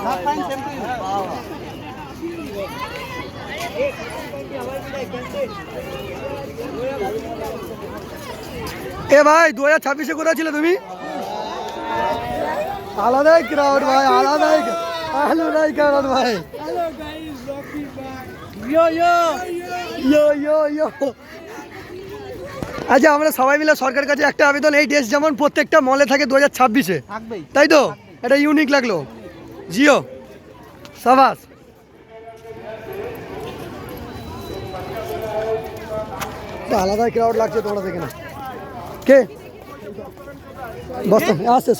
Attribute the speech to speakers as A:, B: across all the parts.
A: এ ভাই 2026-এ কোথায় ছিলে তুমি? আলাদাই ক্রাউড ভাই, আলাদাই ক্রাউড ভাই। আচ্ছা, আমরা সবাই মিলে সরকারের কাছে একটা আবেদন, এই ড্রেস যেমন প্রত্যেকটা মলে থাকে 2026-এ, তাই তো? এটা ইউনিক লাগলো। জিও সাবাস। আলাদাই ক্রাউড লাগছে তোমরা দেখে না কে বস্তা আসছে।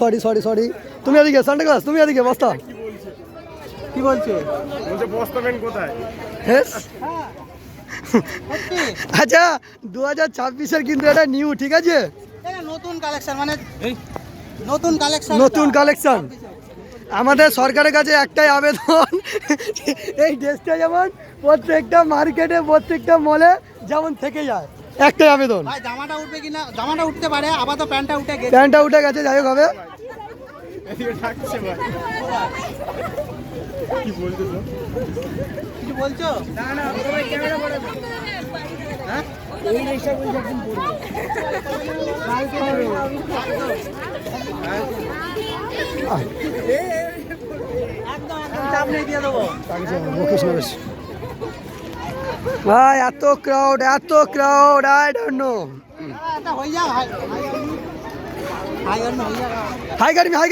A: সরি তুমি এদিকে, সান্ডে ক্লাস তুমি এদিকে। বস্তা কি বলছে? বস্তা পেন কোথায়? আচ্ছা 2026-এর কিন্তু এটা নিউ, ঠিক আছে?
B: নতুন কালেকশন, মানে নতুন কালেকশন।
A: আমাদের সরকারের কাছে একটাই আবেদন, এই ড্রেসটা যেমন প্রত্যেকটা মার্কেটে প্রত্যেকটা মলে যেমন থেকে যায়, একটাই আবেদন।
B: ভাই জামাটা উঠবে কিনা? জামাটা উঠতে পারে, আবার তো প্যান্টটা
A: উঠে গেছে, যাই হোক হবে।
B: কিছু বলছো? হ্যাঁ
A: ভাই এত ক্রাউড, আই ডোন্ট নো। হাই গার্মি হাই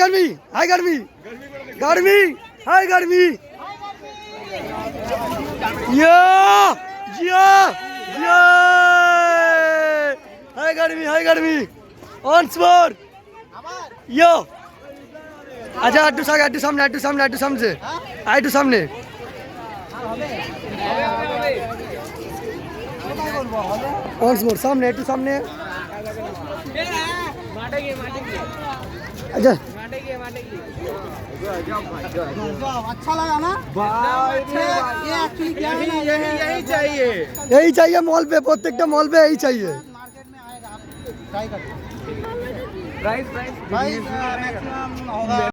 A: গার্মি once more yo। আচ্ছা একটু সামনে once more সামনে একটু সামনে। अच्छा
B: अच्छा लगा ना ये एक्चुअली क्या है ना,
A: यही चाहिए मॉल पे, प्रत्येकटा मॉल पे यही चाहिए।
B: मार्केट में आएगा, आप ट्राई करो। प्राइस मैक्सिमम होगा